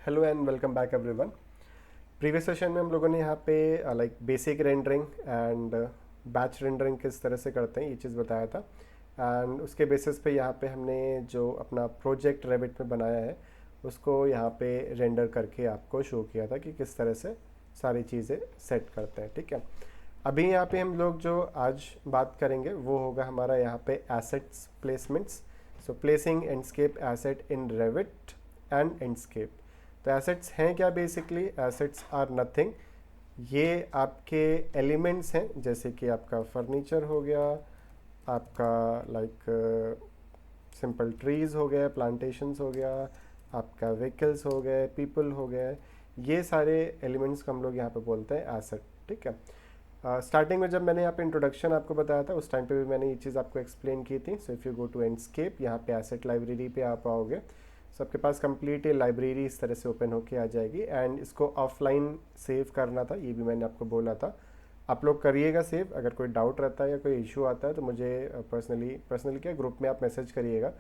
Hello and welcome back everyone. Previous session में हम लोगों ने यहाँ पे like basic rendering and batch rendering किस तरह से करते हैं ये चीज़ बताया था। एंड उसके बेसिस पे यहाँ पे हमने जो अपना प्रोजेक्ट रेविट में बनाया है उसको यहाँ पे रेंडर करके आपको शो किया था कि किस तरह से सारी चीज़ें सेट करते हैं। ठीक है, अभी यहाँ पे हम लोग जो आज बात करेंगे वो होगा हमारा यहाँ पे assets placements. So placing Enscape asset in Revit and Enscape. तो एसेट्स हैं क्या? बेसिकली एसेट्स आर नथिंग, ये आपके एलिमेंट्स हैं, जैसे कि आपका फर्नीचर हो गया, आपका लाइक सिंपल ट्रीज़ हो गए, प्लांटेशंस हो गया, आपका व्हीकल्स हो गए, पीपल हो गए, ये सारे एलिमेंट्स को हम लोग यहाँ पे बोलते हैं एसेट। ठीक है, स्टार्टिंग में जब मैंने यहाँ पे इंट्रोडक्शन आपको बताया था उस टाइम पे भी मैंने ये चीज़ आपको एक्सप्लेन की थी। So if you go to Enscape, यहाँ पे एसेट लाइब्रेरी पे आप आओगे, सो आपके पास कंप्लीट ये लाइब्रेरी इस तरह से ओपन होके आ जाएगी। एंड इसको ऑफलाइन सेव करना था, ये भी मैंने आपको बोला था। आप लोग करिएगा सेव, अगर कोई डाउट रहता है या कोई इशू आता है तो मुझे पर्सनली क्या ग्रुप में आप मैसेज करिएगा,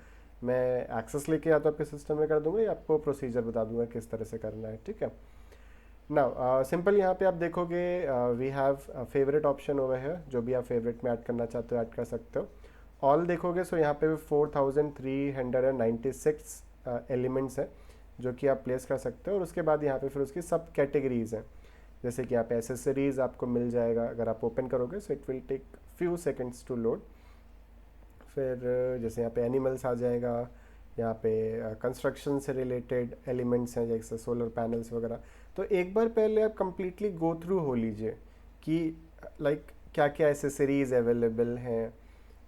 मैं एक्सेस लेके या तो आपके सिस्टम में कर दूंगा या आपको प्रोसीजर बता दूंगा किस तरह से करना है। ठीक है, नाउ सिंपल यहाँ पे आप देखोगे we have favourite option over है, जो भी आप फेवरेट में ऐड करना चाहते हो ऐड कर सकते हो। ऑल देखोगे सो यहाँ पे 4396 एलिमेंट्स हैं जो कि आप प्लेस कर सकते हो। और उसके बाद यहाँ पे फिर उसकी सब कैटेगरीज हैं, जैसे कि यहाँ पे एसेसरीज आपको मिल जाएगा। अगर आप ओपन करोगे so it will take few seconds to load. फिर जैसे यहाँ पे एनिमल्स आ जाएगा, यहाँ पे कंस्ट्रक्शन से रिलेटेड एलिमेंट्स हैं जैसे सोलर पैनल्स वगैरह। तो एक बार पहले आप कंप्लीटली गो थ्रू हो लीजिए कि लाइक क्या क्या एसेसरीज अवेलेबल हैं,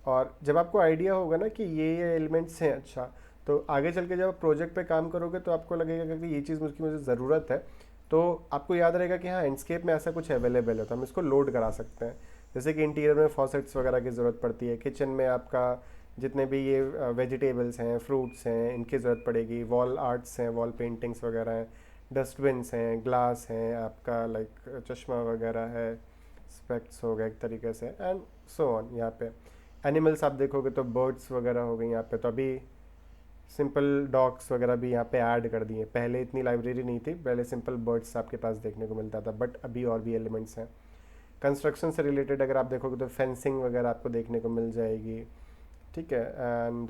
और जब आपको आइडिया होगा ना कि ये एलिमेंट्स हैं, अच्छा, तो आगे चल के जब आप प्रोजेक्ट पे काम करोगे तो आपको लगेगा कि ये चीज़ मुझे ज़रूरत है, तो आपको याद रहेगा कि हाँ एंडस्केप में ऐसा कुछ अवेलेबल है तो हम इसको लोड करा सकते हैं। जैसे कि इंटीरियर में फॉसेट्स वगैरह की ज़रूरत पड़ती है, किचन में आपका जितने भी ये वेजिटेबल्स हैं, फ्रूट्स हैं, इनकी ज़रूरत पड़ेगी, वॉल आर्ट्स हैं, वॉल पेंटिंग्स वगैरह हैं, डस्टबिन्स हैं, ग्लास हैं, आपका लाइक चश्मा वगैरह है, स्पेक्ट्स हो गए एक तरीके से, एंड सो ऑन। यहाँ पे एनिमल्स आप देखोगे तो बर्ड्स वगैरह हो गई यहाँ पे। तो अभी सिंपल डॉग्स वगैरह भी यहाँ पे ऐड कर दिए, पहले इतनी लाइब्रेरी नहीं थी, पहले सिंपल बर्ड्स आपके पास देखने को मिलता था, बट अभी और भी एलिमेंट्स हैं। कंस्ट्रक्शन से रिलेटेड अगर आप देखोगे तो फेंसिंग वगैरह आपको देखने को मिल जाएगी। ठीक है, एंड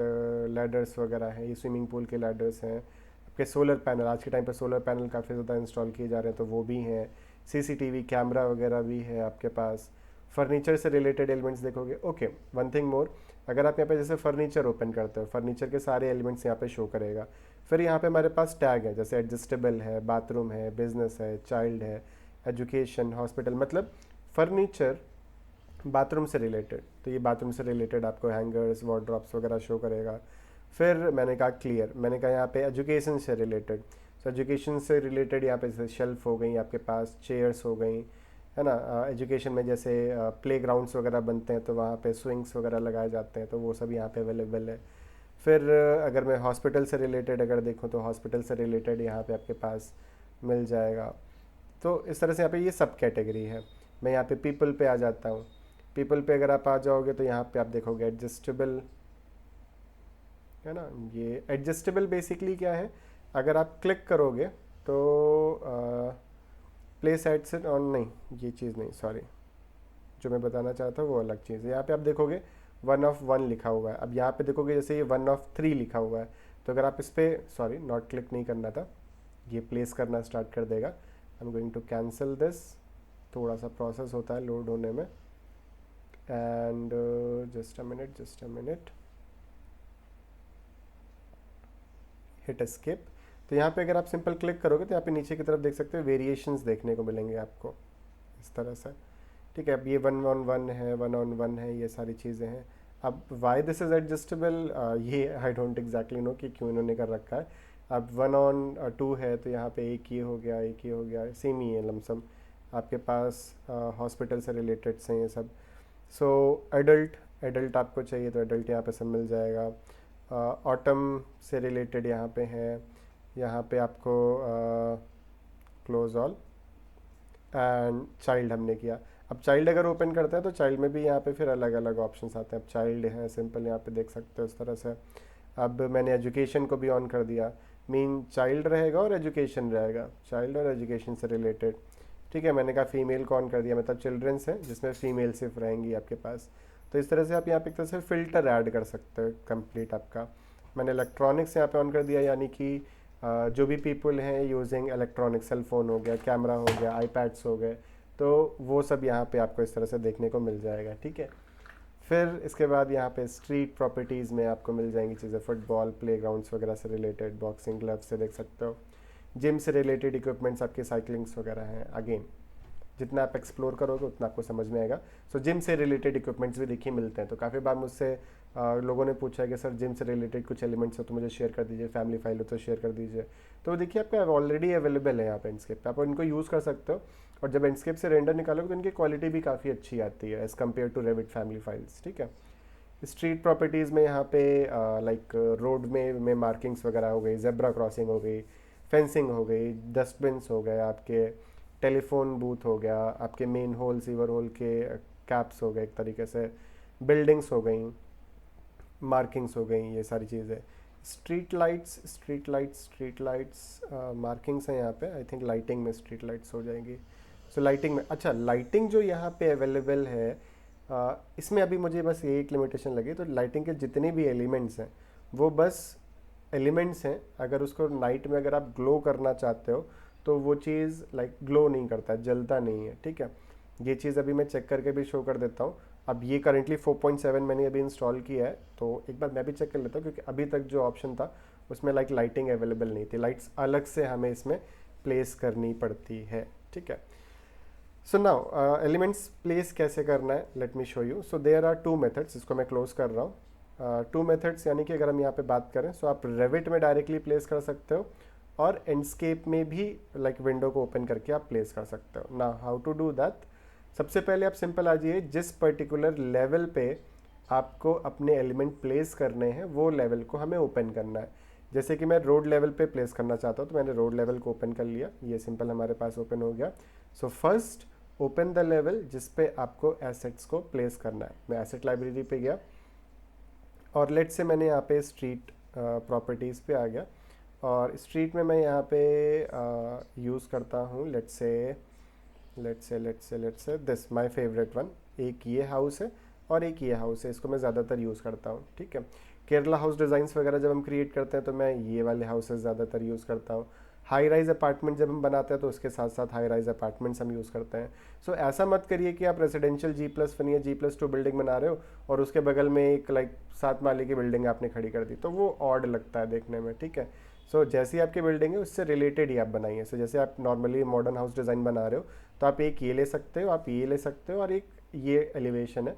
लैडर्स वगैरह हैं, ये स्विमिंग पूल के लैडर्स हैं। आपके सोलर पैनल, आज के टाइम पे सोलर पैनल काफ़ी ज़्यादा इंस्टॉल किए जा रहे हैं तो वो भी हैं। सीसीटीवी कैमरा वगैरह भी है आपके पास। फर्नीचर से रिलेटेड एलिमेंट्स देखोगे। ओके, वन थिंग मोर, अगर आप यहाँ पे जैसे फर्नीचर ओपन करते हो, फर्नीचर के सारे एलिमेंट्स यहाँ पे शो करेगा। फिर यहाँ पे हमारे पास टैग है, जैसे एडजस्टेबल है, बाथरूम है, बिजनेस है, चाइल्ड है, एजुकेशन, हॉस्पिटल, मतलब फर्नीचर बाथरूम से रिलेटेड, तो ये बाथरूम से रिलेटेड आपको हैंगर्स, वार्डरोब्स वगैरह शो करेगा। फिर मैंने कहा क्लियर, मैंने कहा यहाँ पे एजुकेशन से रिलेटेड, तो एजुकेशन से रिलेटेड यहाँ पे जैसे शेल्फ हो गई आपके पास, चेयर्स हो गई, है ना। एजुकेशन में जैसे प्ले ग्राउंड्स वगैरह बनते हैं तो वहाँ पे स्विंग्स वगैरह लगाए जाते हैं, तो वो सब यहाँ पे अवेलेबल है। फिर अगर मैं हॉस्पिटल से रिलेटेड अगर देखूँ तो हॉस्पिटल से रिलेटेड यहाँ पे आपके पास मिल जाएगा। तो इस तरह से यहाँ पे ये सब कैटेगरी है। मैं यहाँ पे पीपल पे आ जाता हूँ। पीपल पे अगर आप आ जाओगे तो यहाँ पे आप देखोगे एडजस्टेबल, है ना। ये एडजस्टेबल बेसिकली क्या है, अगर आप क्लिक करोगे तो प्लेस एट से ऑन, नहीं ये चीज़ नहीं, सॉरी, जो मैं बताना चाहता हूँ वो अलग चीज़ है। यहाँ पे आप देखोगे 1 of 1 लिखा हुआ है। अब यहाँ पे देखोगे जैसे ये 1 of 3 लिखा हुआ है, तो अगर आप इस पर, सॉरी नॉट क्लिक नहीं करना था, ये प्लेस करना स्टार्ट कर देगा। आई am going to cancel this, थोड़ा सा प्रोसेस होता है लोड होने में, and just a minute, hit escape. तो यहाँ पे अगर आप सिंपल क्लिक करोगे तो यहाँ पे नीचे की तरफ देख सकते हो वेरिएशंस देखने को मिलेंगे आपको इस तरह से। ठीक है, अब ये 1 on 1 है, 1 on 1 है, ये सारी चीज़ें हैं। अब वाई दिस इज़ एडजस्टेबल, ये आई डोंट एग्जैक्टली नो कि क्यों इन्होंने कर रखा है। अब 1 on 2 है तो यहाँ पे एक ये हो गया, एक ये हो गया, सेम ही है लमसम। आपके पास हॉस्पिटल से रिलेटेड से ये सब। सो एडल्ट, एडल्ट आपको चाहिए तो एडल्ट यहाँ पे सब मिल जाएगा। ऑटम से रिलेटेड यहाँ पे है, यहाँ पे आपको क्लोज ऑल, एंड चाइल्ड हमने किया। अब चाइल्ड अगर ओपन करते हैं तो चाइल्ड में भी यहाँ पे फिर अलग अलग ऑप्शंस आते हैं। अब चाइल्ड है सिंपल, यहाँ पे देख सकते हो इस तरह से। अब मैंने एजुकेशन को भी ऑन कर दिया, मीन चाइल्ड रहेगा और एजुकेशन रहेगा, चाइल्ड और एजुकेशन से रिलेटेड। ठीक है, मैंने कहा फीमेल को ऑन कर दिया, मतलब चिल्ड्रंस हैं जिसमें फीमेल सिर्फ रहेंगी आपके पास। तो इस तरह से आप यहाँ पे एक तरह से फ़िल्टर ऐड कर सकते हो कंप्लीट आपका। मैंने इलेक्ट्रॉनिक्स यहाँ पे ऑन कर दिया, यानी कि जो भी पीपल हैं यूजिंग इलेक्ट्रॉनिक, सेल फ़ोन हो गया, कैमरा हो गया, आईपैड्स हो गए, तो वो सब यहाँ पे आपको इस तरह से देखने को मिल जाएगा। ठीक है, फिर इसके बाद यहाँ पे स्ट्रीट प्रॉपर्टीज़ में आपको मिल जाएंगी चीज़ें, फुटबॉल प्लेग्राउंड्स वगैरह से रिलेटेड, बॉक्सिंग ग्लव्स से देख सकते हो, जिम से रिलेटेड इक्विपमेंट्स आपके साइकिलिंग्स वगैरह हैं। अगेन जितना आप एक्सप्लोर करोगे उतना आपको समझ में आएगा। सो जिम से रिलेटेड इक्विपमेंट्स भी देखिए मिलते हैं। तो काफ़ी बार मुझसे लोगों ने पूछा है कि सर जिम से रिलेटेड कुछ एलिमेंट्स हो तो मुझे शेयर कर दीजिए, फैमिली फाइल हो तो शेयर कर दीजिए। तो देखिए आपका ऑलरेडी अवेलेबल है यहाँ पे एंडस्केप पे, आप इनको यूज़ कर सकते हो। और जब एंडस्केप से रेंडर निकालोगे तो इनकी क्वालिटी भी काफ़ी अच्छी आती है as compare to Revit family files. ठीक है, स्ट्रीट प्रॉपर्टीज़ में यहाँ पे लाइक रोड में मार्किंग्स वगैरह हो गई, जेब्रा क्रॉसिंग हो गई, फेंसिंग हो गई, डस्टबिन्स हो गए, आपके टेलीफोन बूथ हो गया, आपके मेन होल सीवर होल के कैप्स हो गए, एक तरीके से बिल्डिंग्स हो गई, मार्किंग्स हो गई, ये सारी चीज़ें। स्ट्रीट लाइट्स मार्किंग्स हैं यहाँ पे, आई थिंक लाइटिंग में स्ट्रीट लाइट्स हो जाएंगी। सो लाइटिंग में, अच्छा लाइटिंग जो यहाँ पे अवेलेबल है इसमें अभी मुझे बस ये एक लिमिटेशन लगी, तो लाइटिंग के जितने भी एलिमेंट्स हैं वो बस एलिमेंट्स हैं। अगर उसको नाइट में अगर आप ग्लो करना चाहते हो तो वो चीज़ लाइक ग्लो नहीं करता, जलता नहीं है। ठीक है, ये चीज़ अभी मैं चेक करके भी शो कर देता हूँ। अब ये करंटली 4.7 मैंने अभी इंस्टॉल किया है, तो एक बार मैं भी चेक कर लेता हूँ, क्योंकि अभी तक जो ऑप्शन था उसमें लाइक लाइटिंग अवेलेबल नहीं थी, लाइट्स अलग से हमें इसमें प्लेस करनी पड़ती है। ठीक है, सो नाउ एलिमेंट्स प्लेस कैसे करना है, let me show you. So there are 2 methods, इसको मैं क्लोज कर रहा हूँ। 2 मेथड्स, यानी कि अगर हम यहाँ पे बात करें सो आप रेविट में डायरेक्टली प्लेस कर सकते हो और एंडस्केप में भी लाइक विंडो को ओपन करके आप प्लेस कर सकते हो। ना हाउ टू डू दैट, सबसे पहले आप सिंपल आ जाइए, जिस पर्टिकुलर लेवल पे आपको अपने एलिमेंट प्लेस करने हैं वो लेवल को हमें ओपन करना है। जैसे कि मैं रोड लेवल पे प्लेस करना चाहता हूँ, तो मैंने रोड लेवल को ओपन कर लिया, ये सिंपल हमारे पास ओपन हो गया। So first open the level जिस पे आपको एसेट्स को प्लेस करना है। मैं एसेट लाइब्रेरी पे गया और लेट से मैंने यहाँ पे स्ट्रीट प्रॉपर्टीज़ पे आ गया, और स्ट्रीट में मैं यहाँ पे यूज़ करता हूँ लेट से दिस माय फेवरेट वन। एक ये हाउस है और एक ये हाउस है, इसको मैं ज़्यादातर यूज़ करता हूँ। ठीक है, केरला हाउस डिज़ाइंस वगैरह जब हम क्रिएट करते हैं तो मैं ये वाले हाउसेस ज़्यादातर यूज़ करता हूँ। हाई राइज अपार्टमेंट जब हम बनाते हैं तो उसके साथ साथ हाई राइज अपार्टमेंट्स हम यूज़ करते हैं। सो ऐसा मत करिए कि आप रेजिडेंशियल G+1 या G+2 बिल्डिंग बना रहे हो और उसके बगल में एक लाइक 7 माले की बिल्डिंग आपने खड़ी कर दी, तो वो ऑड लगता है देखने में। ठीक है, सो जैसी आपकी बिल्डिंग है उससे रिलेटेड ही आप बनाइए। सो जैसे आप नॉर्मली मॉडर्न हाउस डिज़ाइन बना रहे हो तो आप एक ये ले सकते हो, आप ये ले सकते हो, और एक ये एलिवेशन है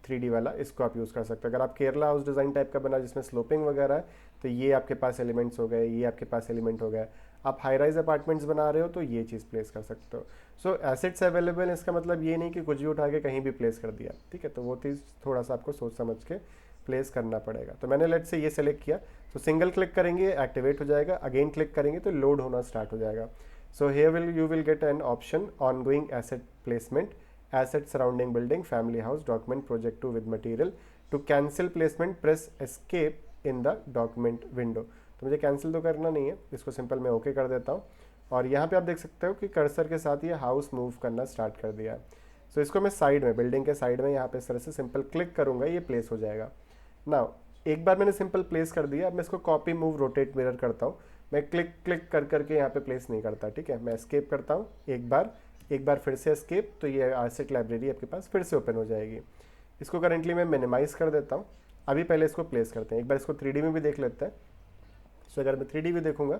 3D वाला, इसको आप यूज़ कर सकते हो। अगर आप केरला हाउस डिज़ाइन टाइप का बना जिसमें स्लोपिंग वगैरह है तो ये आपके पास एलिमेंट्स हो गए, ये आपके पास एलिमेंट हो गया। आप हाई राइज अपार्टमेंट्स बना रहे हो तो ये चीज़ प्लेस कर सकते हो। सो एसेट्स अवेलेबल, इसका मतलब ये नहीं कि कुछ भी उठा के कहीं भी प्लेस कर दिया। ठीक है, तो वो चीज़ थोड़ा सा आपको सोच समझ के प्लेस करना पड़ेगा। तो मैंने लेट से ये सेलेक्ट किया, तो सिंगल क्लिक करेंगे एक्टिवेट हो जाएगा, अगेन क्लिक करेंगे तो लोड होना स्टार्ट हो जाएगा। So here you will get an option on going asset placement, asset surrounding building, family house, document, project to with material. To cancel placement press escape in the document window. तो मुझे cancel तो करना नहीं है, इसको simple मैं okay कर देता हूँ। और यहाँ पे आप देख सकते हो कि कर्सर के साथ ये हाउस मूव करना स्टार्ट कर दिया है। सो इसको मैं साइड में, बिल्डिंग के साइड में यहाँ पे इस तरह से सिंपल क्लिक करूँगा, ये प्लेस हो जाएगा। नाउ एक बार मैंने सिंपल प्लेस कर दिया, अब मैं इसको कॉपी मूव रोटेट मिरर करता हूँ। मैं क्लिक क्लिक कर करके यहाँ पे प्लेस नहीं करता। ठीक है, मैं एस्केप करता हूँ एक बार फिर से एस्केप, तो ये एसेट लाइब्रेरी आपके पास फिर से ओपन हो जाएगी। इसको करेंटली मैं मिनिमाइज़ कर देता हूँ। अभी पहले इसको प्लेस करते हैं, एक बार इसको 3D में भी देख लेते हैं। सो अगर मैं 3D भी देखूंगा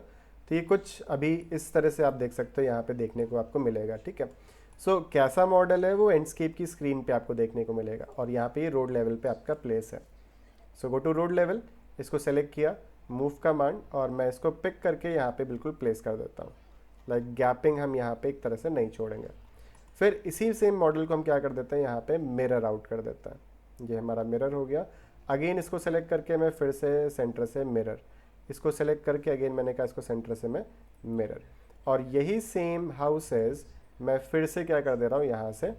तो ये कुछ अभी इस तरह से आप देख सकते हो, यहाँ पे देखने को आपको मिलेगा। ठीक है, सो कैसा मॉडल है वो एंडस्केप की स्क्रीन पे आपको देखने को मिलेगा, और यहाँ पे ये रोड लेवल पे आपका प्लेस है। सो गो टू रोड लेवल, इसको सेलेक्ट किया, मूव कमांड, और मैं इसको पिक करके यहाँ पे बिल्कुल प्लेस कर देता हूँ। लाइक गैपिंग हम यहाँ पे एक तरह से नहीं छोड़ेंगे। फिर इसी सेम मॉडल को हम क्या कर देते हैं, यहाँ पे मिरर आउट कर देता है। ये हमारा मिरर हो गया। अगेन इसको सेलेक्ट करके मैं फिर से सेंटर से मिरर, इसको सेलेक्ट करके अगेन मैंने कहा इसको सेंटर से मैं मिरर, और यही सेम हाउसेज मैं फिर से क्या कर दे रहा हूँ, यहाँ से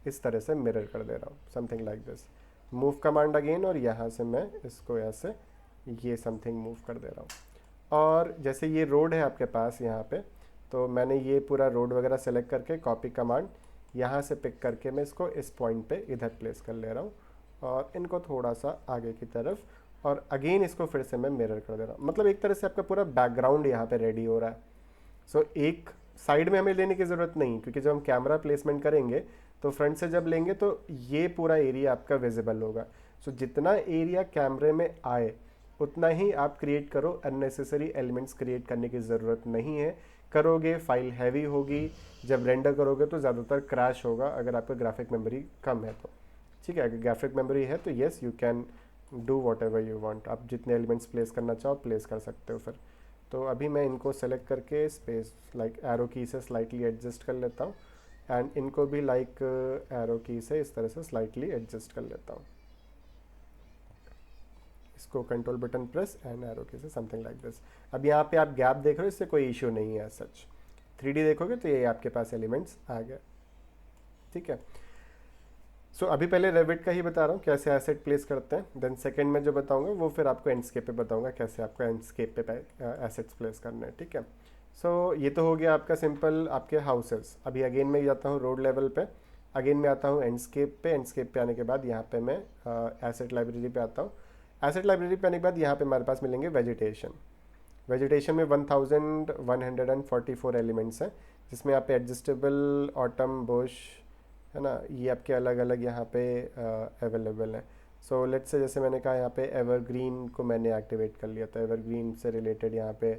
इस तरह से मिरर कर दे रहा हूँ, something like this. Move command again, और यहाँ से मैं इसको यहाँ से ये समथिंग मूव कर दे रहा हूँ। और जैसे ये रोड है आपके पास यहाँ पे, तो मैंने ये पूरा रोड वगैरह सेलेक्ट करके कॉपी कमांड यहाँ से पिक करके मैं इसको इस पॉइंट पे इधर प्लेस कर ले रहा हूँ और इनको थोड़ा सा आगे की तरफ, और अगेन इसको फिर से मैं मिरर कर दे रहा हूँ। मतलब एक तरह से आपका पूरा बैकग्राउंड यहाँ पे रेडी हो रहा है। सो एक साइड में हमें लेने की ज़रूरत नहीं, क्योंकि जब हम कैमरा प्लेसमेंट करेंगे तो फ्रंट से जब लेंगे तो ये पूरा एरिया आपका विजिबल होगा। सो जितना एरिया कैमरे में आए उतना ही आप क्रिएट करो, अननेसेसरी एलिमेंट्स क्रिएट करने की ज़रूरत नहीं है। करोगे फाइल हैवी होगी, जब रेंडर करोगे तो ज़्यादातर क्रैश होगा अगर आपका ग्राफिक मेमोरी कम है तो। ठीक है, अगर ग्राफिक मेमोरी है तो yes you can do what ever you want, आप जितने एलिमेंट्स प्लेस करना चाहो प्लेस कर सकते हो फिर। तो अभी मैं इनको सेलेक्ट करके स्पेस लाइक एरो की से स्लाइटली एडजस्ट कर लेता हूँ, एंड इनको भी लाइक एरो की से इस तरह से स्लाइटली एडजस्ट कर लेता हूँ। इसको control button press and arrow की से समथिंग लाइक दिस। अब यहाँ पे आप गैप देख रहे हो, इससे कोई इशू नहीं है सच। 3D देखोगे तो ये आपके पास एलिमेंट्स आ गए। ठीक है, सो अभी पहले रेविट का ही बता रहा हूँ कैसे एसेट प्लेस करते हैं, देन सेकंड में जो बताऊँगा वो फिर आपको एंडस्केप पे बताऊँगा कैसे आपको एंडस्केप पे एसेट्स प्लेस करने हैं। ठीक है, सो ये तो हो गया आपका सिंपल आपके हाउसेस। अभी अगेन मैं जाता हूँ रोड लेवल पे, अगेन मैं आता हूँ एंडस्केप पे। एंडस्केप पे आने के बाद यहाँ पे मैं एसेट लाइब्रेरी पे आता हूँ। एसेट लाइब्रेरी पे आने के बाद यहाँ पे हमारे पास मिलेंगे वेजिटेशन। वेजिटेशन में 1144 एलिमेंट्स हैं, जिसमें यहाँ पे एडजस्टेबल, ऑटम, बुश, है ना, ये आपके अलग अलग यहाँ पे अवेलेबल हैं। सो लेट्स से जैसे मैंने कहा यहाँ पे एवरग्रीन को मैंने एक्टिवेट कर लिया था, एवरग्रीन से रिलेटेड यहाँ पे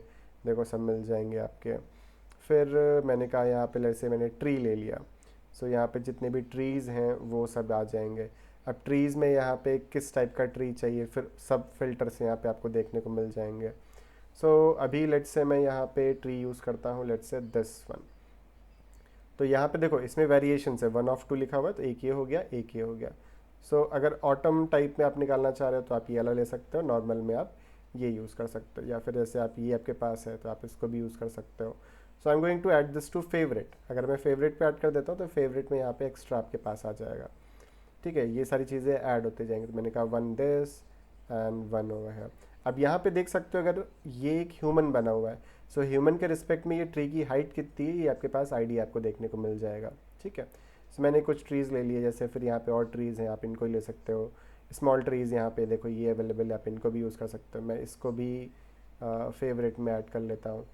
देखो सब मिल जाएंगे आपके। फिर मैंने कहा यहाँ पे जैसे मैंने ट्री ले लिया, सो यहाँ पे जितने भी ट्रीज़ हैं वो सब आ जाएंगे। अब ट्रीज़ में यहाँ पे किस टाइप का ट्री चाहिए, फिर सब फिल्टर्स यहाँ पे आपको देखने को मिल जाएंगे। सो अभी लेट्स से मैं यहाँ पे ट्री यूज़ करता हूँ, लेट्स से दिस वन। तो यहाँ पे देखो इसमें वेरिएशन है, 1 of 2 लिखा हुआ है, तो एक ये हो गया, एक ये हो गया। सो अगर ऑटम टाइप में आप निकालना चाह रहे हो तो आप ये वाला ले सकते हो, नॉर्मल में आप ये यूज़ कर सकते हो, या फिर जैसे आप ये आपके पास है तो आप इसको भी यूज़ कर सकते हो। So I am going to add this to favourite. अगर मैं फेवरेट पे ऐड कर देता हूँ तो फेवरेट में यहाँ पे एक्स्ट्रा आपके पास आ जाएगा। ठीक है, ये सारी चीज़ें ऐड होते जाएंगे। तो मैंने कहा 1 दिस एंड 1 ओवर है। अब यहाँ पे देख सकते हो अगर ये एक ह्यूमन बना हुआ है, सो ह्यूमन के रिस्पेक्ट में ये ट्री की हाइट कितनी है ये आपके पास आईडी आपको देखने को मिल जाएगा। ठीक है, सो मैंने कुछ ट्रीज़ ले लिए, जैसे फिर यहाँ पे और ट्रीज़ हैं, आप इनको ले सकते हो। स्मॉल ट्रीज़ यहाँ पे देखो ये अवेलेबल है, आप इनको भी यूज़ कर सकते हो। मैं इसको भी फेवरेट में ऐड कर लेता हूँ।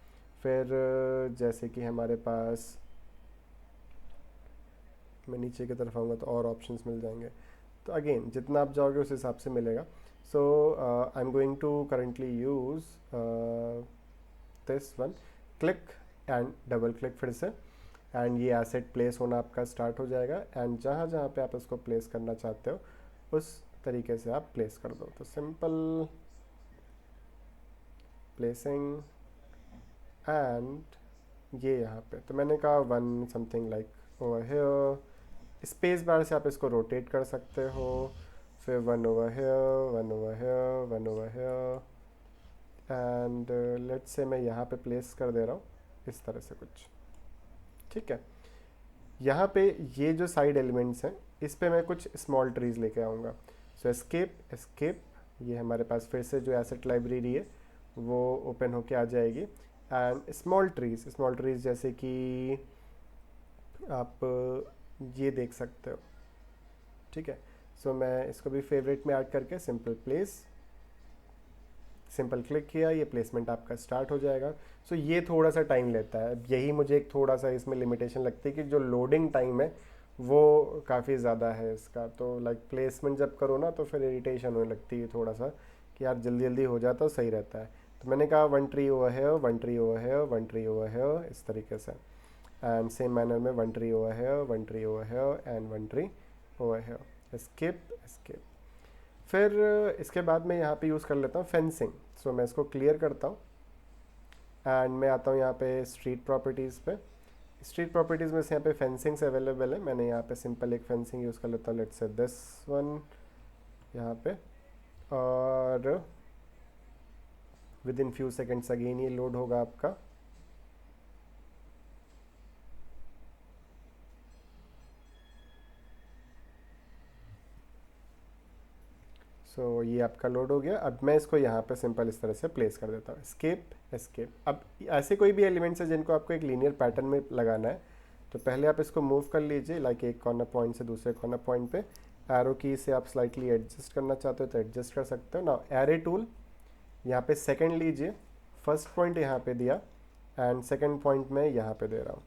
फिर जैसे कि हमारे पास, मैं नीचे की तरफ आऊँगा तो और ऑप्शंस मिल जाएंगे। तो अगेन जितना आप जाओगे उस हिसाब से मिलेगा। So I am going to currently use this one, click and double click फिर से, एंड ये एसेट प्लेस होना आपका स्टार्ट हो जाएगा। एंड जहाँ जहाँ पे आप इसको प्लेस करना चाहते हो उस तरीके से आप प्लेस कर दो। तो सिंपल प्लेसिंग, एंड ये यहाँ पे तो मैंने कहा 1 something like over here. Space bar से आप इसको रोटेट कर सकते हो, फिर 1 over here, 1 over here, 1 over here, and let's say मैं यहाँ पे प्लेस कर दे रहा हूँ इस तरह से कुछ। ठीक है, यहाँ पे ये जो साइड एलिमेंट्स हैं इस पे मैं कुछ स्मॉल ट्रीज़ लेके आऊँगा। सो एस्केप, एस्केप, ये हमारे पास फिर से जो एसेट लाइब्रेरी है वो ओपन होके आ जाएगी। एंड स्मॉल ट्रीज़ जैसे कि आप ये देख सकते हो। ठीक है, सो मैं इसको भी फेवरेट में ऐड करके सिंपल प्लेस, सिंपल क्लिक किया, ये प्लेसमेंट आपका स्टार्ट हो जाएगा। सो ये थोड़ा सा टाइम लेता है, यही मुझे एक थोड़ा सा इसमें लिमिटेशन लगती है कि जो लोडिंग टाइम है वो काफ़ी ज़्यादा है इसका। तो लाइक प्लेसमेंट जब करो ना तो फिर इरिटेशन होने लगती है थोड़ा सा कि यार जल्दी जल्दी हो जाता तो सही रहता है। तो मैंने कहा 1 ट्री ओवर है, 1 ट्री ओवर है, 1 ट्री ओवर है, इस तरीके से। एंड सेम मैनर में 1 ट्री ओवर है, 1 ट्री ओवर है, एंड 1 ट्री ओवर है। Escape, escape. फिर इसके बाद मैं यहाँ पे यूज़ कर लेता हूँ फेंसिंग। सो मैं इसको क्लियर करता हूँ एंड मैं आता हूँ यहाँ पे स्ट्रीट प्रॉपर्टीज़ पे। स्ट्रीट प्रॉपर्टीज़ में से यहाँ पे फेंसिंग्स अवेलेबल है, मैंने यहाँ पे सिंपल एक फेंसिंग यूज़ कर लेता हूँ, लेट्स से दिस वन यहाँ पे, और with in few seconds again ये लोड होगा आपका। सो ये आपका लोड हो गया। अब मैं इसको यहाँ पे सिंपल इस तरह से प्लेस कर देता हूँ, एस्केप एस्केप। अब ऐसे कोई भी एलिमेंट्स है जिनको आपको एक लीनियर पैटर्न में लगाना है, तो पहले आप इसको मूव कर लीजिए, लाइक एक कॉर्नर पॉइंट से दूसरे कॉर्नर पॉइंट पे। एरो की से आप स्लाइटली एडजस्ट करना चाहते हो तो एडजस्ट कर सकते हो ना। एरे टूल यहाँ पे सेकंड लीजिए, फर्स्ट पॉइंट यहाँ पे दिया एंड सेकंड पॉइंट मैं यहाँ पे दे रहा हूँ।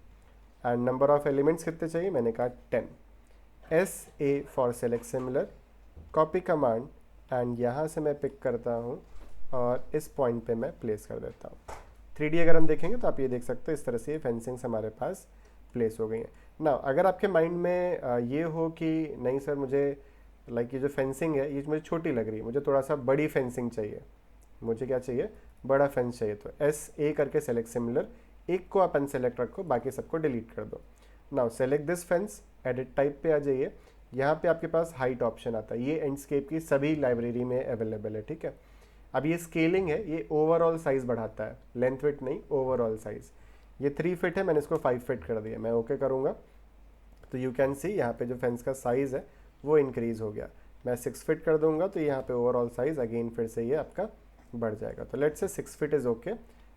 एंड नंबर ऑफ एलिमेंट्स कितने चाहिए, मैंने कहा 10। SA for select similar, copy command and यहाँ से मैं पिक करता हूँ और इस पॉइंट पे मैं प्लेस कर देता हूँ। 3D अगर हम देखेंगे तो आप ये देख सकते हो इस तरह से ये फेंसिंग्स हमारे पास प्लेस हो गई हैं ना। अगर आपके माइंड में ये हो कि नहीं सर मुझे लाइक ये जो फेंसिंग है ये मुझे छोटी लग रही है, मुझे थोड़ा सा बड़ी फेंसिंग चाहिए, मुझे क्या चाहिए, बड़ा फेंस चाहिए, तो SA करके सेलेक्ट सिमिलर, एक को आप अनसेलेक्ट रखो, बाकी सबको डिलीट कर दो। Now select this fence, edit type पे आ जाइए, यहाँ पे आपके पास हाइट ऑप्शन आता है, ये एंडस्केप की सभी लाइब्रेरी में अवेलेबल है, ठीक है। अब ये स्केलिंग है, ये ओवरऑल साइज बढ़ाता है, लेंथ विड्थ नहीं, ओवरऑल साइज। ये 3 फीट है, मैंने इसको 5 फीट कर दिया, मैं ओके करूँगा तो यू कैन सी यहाँ पे जो फेंस का साइज़ है वो इंक्रीज़ हो गया। मैं 6 फीट कर दूंगा तो यहाँ पे ओवरऑल साइज़ अगेन फिर से ये आपका बढ़ जाएगा। तो let's say 6 feet is okay.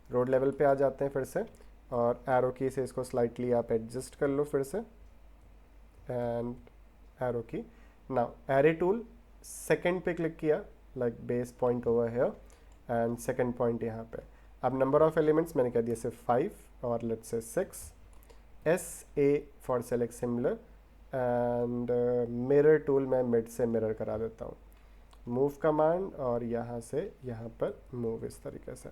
Road level पे आ जाते हैं फिर से, और एरो की से इसको स्लाइटली आप एडजस्ट कर लो फिर से, एंड एरो की। नाउ एरे टूल सेकंड पे क्लिक किया, like base point over here and second point यहाँ पे। अब नंबर ऑफ एलिमेंट्स मैंने कह दिया सिर्फ 5 और let's say 6। SA for select similar and mirror tool मैं मिड से मिरर करा देता हूँ, मूव कमांड और यहाँ से यहाँ पर मूव, इस तरीके से।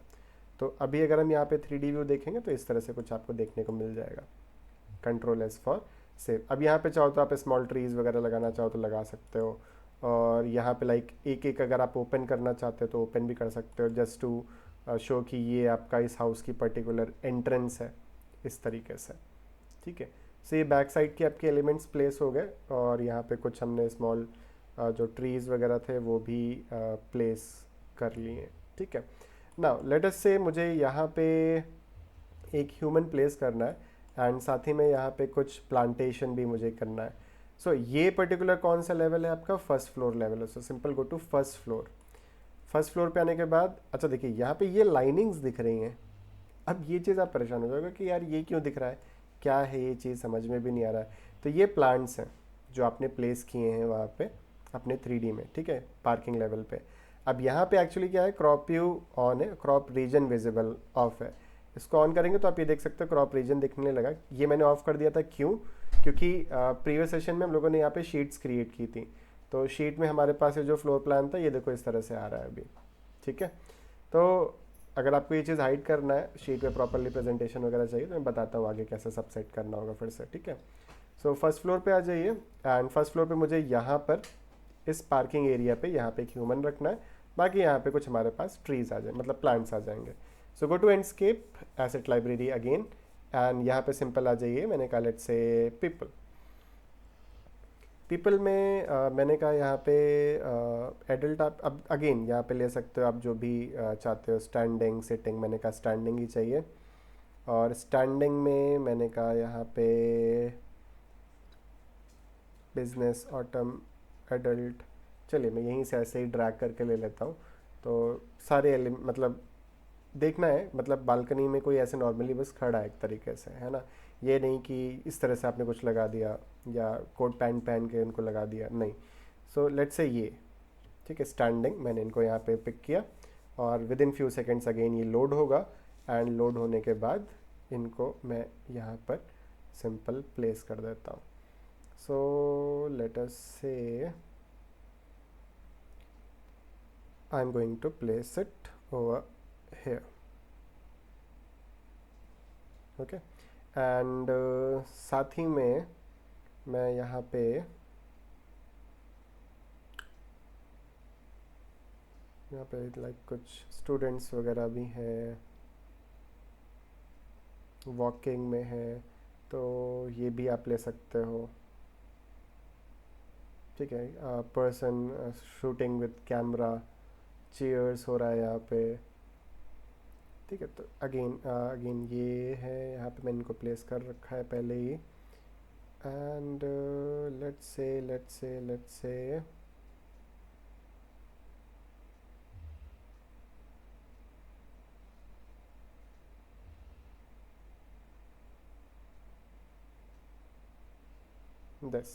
तो अभी अगर हम यहाँ पे 3D व्यू देखेंगे तो इस तरह से कुछ आपको देखने को मिल जाएगा। Ctrl+S for save. अब यहाँ पे चाहो तो आप स्मॉल ट्रीज वगैरह लगाना चाहो तो लगा सकते हो, और यहाँ पे लाइक एक एक अगर आप ओपन करना चाहते हो तो ओपन भी कर सकते हो, जस्ट टू शो कि ये आपका इस हाउस की पर्टिकुलर एंट्रेंस है, इस तरीके से, ठीक है। सो ये बैक साइड के आपके एलिमेंट्स प्लेस हो गए, और यहाँ पे कुछ हमने स्मॉल जो ट्रीज़ वगैरह थे वो भी प्लेस कर लिए, ठीक है। नाउ लेट अस से मुझे यहाँ पे एक ह्यूमन प्लेस करना है, एंड साथ ही में यहाँ पे कुछ प्लांटेशन भी मुझे करना है। सो ये पर्टिकुलर कौन सा लेवल है आपका, फर्स्ट फ्लोर लेवल है। So simple go to first floor. First floor पे आने के बाद अच्छा देखिए यहाँ पे ये लाइनिंग्स दिख रही हैं। अब ये चीज़ आप परेशान हो जाओगे कि यार ये क्यों दिख रहा है, क्या है ये चीज़, समझ में भी नहीं आ रहा है। तो ये प्लांट्स हैं जो आपने प्लेस किए हैं वहाँ पे अपने 3D में, ठीक है, पार्किंग लेवल पे। अब यहाँ पे एक्चुअली क्या है, क्रॉप व्यू ऑन है, क्रॉप रीजन विजिबल ऑफ है। इसको ऑन करेंगे तो आप ये देख सकते हो क्रॉप रीजन दिखने लगा। ये मैंने ऑफ कर दिया था, क्यों, क्योंकि प्रीवियस सेशन में हम लोगों ने यहाँ पे शीट्स क्रिएट की थी, तो शीट में हमारे पास ये जो फ्लोर प्लान था ये देखो इस तरह से आ रहा है अभी, ठीक है। तो अगर आपको ये चीज़ हाइड करना है, शीट पे प्रॉपरली प्रेजेंटेशन वगैरह चाहिए, तो मैं बताता हूँ आगे कैसे सब सेट करना होगा फिर से, ठीक है। सो फर्स्ट फ्लोर पे आ जाइए, एंड फर्स्ट फ्लोर पे मुझे यहाँ पर इस पार्किंग एरिया पे यहाँ पे एक ह्यूमन रखना है, बाकी यहाँ पे कुछ हमारे पास ट्रीज आ जाए, मतलब प्लांट्स आ जाएंगे। So go to Enscape, asset library again, and यहाँ पे सिंपल आ जाइए, मैंने कहा लेट्स से पीपल। पीपल में मैंने कहा यहाँ पे एडल्ट, आप अब अगेन यहाँ पे ले सकते हो आप जो भी चाहते हो, स्टैंडिंग सिटिंग, मैंने कहा स्टैंडिंग ही चाहिए। और स्टैंडिंग में मैंने कहा यहाँ पे बिजनेस ऑटम एडल्ट, चलिए मैं यहीं से ऐसे ही ड्रैग करके ले लेता हूँ। तो सारे मतलब देखना है, मतलब बालकनी में कोई ऐसे नॉर्मली बस खड़ा है एक तरीके से, है ना, ये नहीं कि इस तरह से आपने कुछ लगा दिया या कोट पैंट पहन के उनको लगा दिया, नहीं। सो लेट्स से ये, ठीक है, स्टैंडिंग, मैंने इनको यहाँ पे पिक किया, और with in few seconds again ये लोड होगा, एंड लोड होने के बाद इनको मैं यहाँ पर सिंपल प्लेस कर देता हूँ। सो let us say I am going to place it over here, okay. And साथ ही में मैं यहाँ पे लाइक कुछ स्टूडेंट्स वगैरह भी हैं, वॉकिंग में है, तो ये भी आप ले सकते हो, ठीक है। Person shooting with camera, cheers हो रहा है यहाँ पे, ठीक है। तो अगेन ये है, यहाँ पे मैंने इनको प्लेस कर रखा है पहले ही, एंड लेट्स से दिस।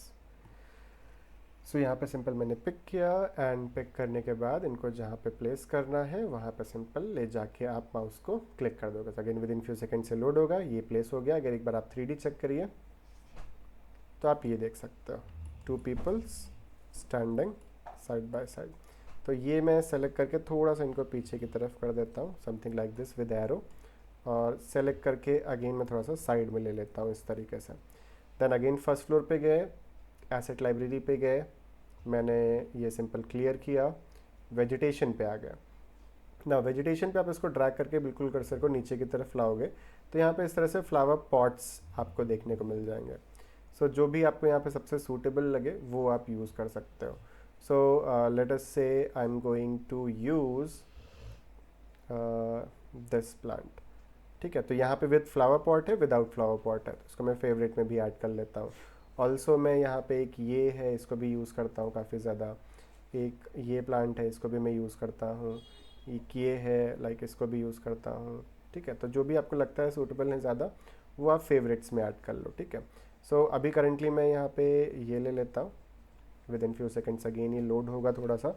सो यहाँ पे सिंपल मैंने पिक किया एंड पिक करने के बाद इनको जहाँ पे प्लेस करना है वहाँ पे सिंपल ले जाके आप माउस को क्लिक कर दोगे। Again with in few second से लोड होगा, ये प्लेस हो गया। अगर एक बार आप 3D चेक करिए तो आप ये देख सकते हो, 2 peoples standing side by side. तो ये मैं सेलेक्ट करके थोड़ा सा इनको पीछे की तरफ कर देता हूँ, something like this with arrow, और सेलेक्ट करके अगेन मैं थोड़ा सा साइड में ले लेता हूँ इस तरीके से। देन अगेन फर्स्ट फ्लोर पे गए, एसेट लाइब्रेरी पे गए, मैंने ये सिंपल क्लियर किया, वेजिटेशन पे आ गया ना। वेजिटेशन पे आप इसको ड्रैग करके बिल्कुल कर्सर को नीचे की तरफ लाओगे तो यहाँ पे इस तरह से फ्लावर पॉट्स आपको देखने को मिल जाएंगे। सो जो भी आपको यहाँ पे सबसे सूटेबल लगे वो आप यूज़ कर सकते हो। सो let us say I am going to use this plant, ठीक है। तो यहाँ पे विद फ्लावर पॉट है, विदाउट फ्लावर पॉट है, तो इसको मैं फेवरेट में भी ऐड कर लेता हूँ। ऑल्सो मैं यहाँ पे एक ये है, इसको भी यूज़ करता हूँ काफ़ी ज़्यादा। एक ये प्लांट है, इसको भी मैं यूज़ करता हूँ। एक ये है, लाइक इसको भी यूज़ करता हूँ, ठीक है। तो जो भी आपको लगता है सूटेबल है ज़्यादा, वो आप फेवरेट्स में ऐड कर लो, ठीक है। सो अभी करेंटली मैं यहाँ पे ये ले लेता हूँ। With in few seconds again ये लोड होगा थोड़ा सा,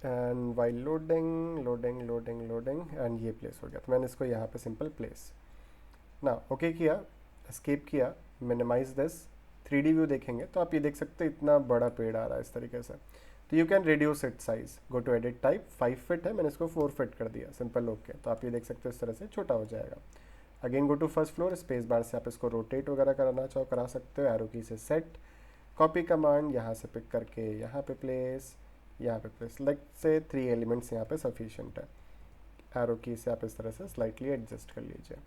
एंड वाइल लोडिंग एंड ये प्लेस हो गया। तो मैंने इसको यहाँ पे सिंपल प्लेस ना ओके किया, एस्केप किया, मिनिमाइज दिस। 3D व्यू देखेंगे तो आप ये देख सकते हैं इतना बड़ा पेड़ आ रहा है इस तरीके से। तो you can reduce it size, go to edit type, 5 feet है, मैंने इसको 4 फीट कर दिया, सिंपल ओके। तो आप ये देख सकते हो इस तरह से छोटा हो जाएगा। Again go to first floor, space bar से आप इसको रोटेट वगैरह कराना चाहो करा सकते हो, एरो की से सेट, कॉपी कमांड, यहाँ से पिक करके यहाँ पे प्लेस, यहाँ पे प्लेस, लाइक से 3 एलिमेंट्स यहाँ पे सफिशिएंट है। एरो की से आप इस तरह से स्लाइटली एडजस्ट कर लीजिए।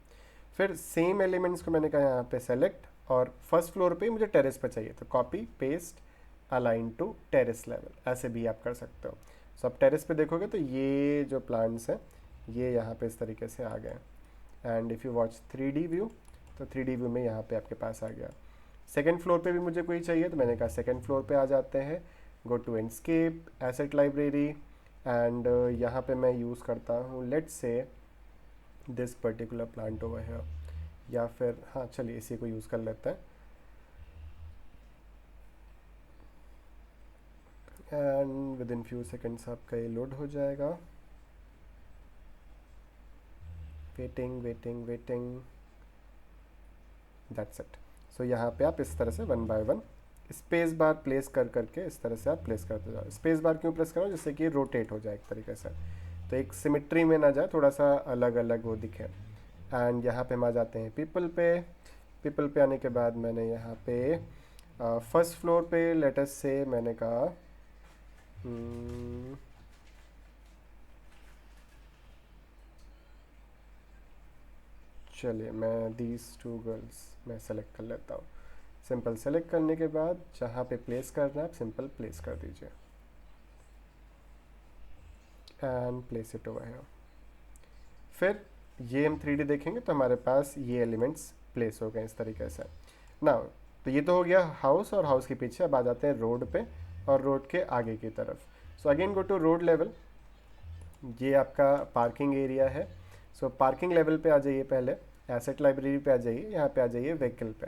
फिर सेम एलिमेंट्स को मैंने कहा यहाँ पे सेलेक्ट, और फर्स्ट फ्लोर पे मुझे टेरेस पे चाहिए, तो copy paste align to terrace level, ऐसे भी आप कर सकते हो। सो आप टेरेस पे देखोगे तो ये जो प्लांट्स हैं ये यहाँ पे इस तरीके से आ गए। And if you watch 3D view, तो 3D व्यू में यहाँ पे आपके पास आ गया। सेकेंड फ्लोर पे भी मुझे कोई चाहिए, तो मैंने कहा सेकेंड फ्लोर पे आ जाते हैं, go to Enscape, asset library, and यहाँ पे मैं यूज़ करता हूँ let's say this particular plant over है, या फिर हाँ चलिए इसी को यूज़ कर लेते हैं। And with in few seconds आपका ये लोड हो जाएगा। Waiting, that's it. सो यहाँ पे आप इस तरह से 1 बाय 1 स्पेस बार प्लेस कर करके इस तरह से आप प्लेस करते जाओ। स्पेस बार क्यों प्रेस करो, जिससे कि रोटेट हो जाए एक तरीके से, तो एक सिमेट्री में ना जाए, थोड़ा सा अलग अलग वो दिखे। एंड यहाँ पे हम आ जाते हैं पीपल पे आने के बाद मैंने यहाँ पे फर्स्ट फ्लोर पे लेटस से मैंने कहा चलिए मैं दीज 2 गर्ल्स मैं सेलेक्ट कर लेता हूँ। सिंपल सेलेक्ट करने के बाद जहाँ पे प्लेस करना है आप सिंपल प्लेस कर दीजिए and place it over here. फिर ये हम 3D देखेंगे तो हमारे पास ये एलिमेंट्स प्लेस हो गए इस तरीके से ना। तो ये तो हो गया हाउस, और हाउस के पीछे अब आ जाते हैं रोड पे और रोड के आगे की तरफ। So again go to road level, ये आपका पार्किंग एरिया है। सो पार्किंग लेवल पे आ जाइए, पहले एसेट लाइब्रेरी पे आ जाइए, यहाँ पे आ जाइए व्हीकल पे,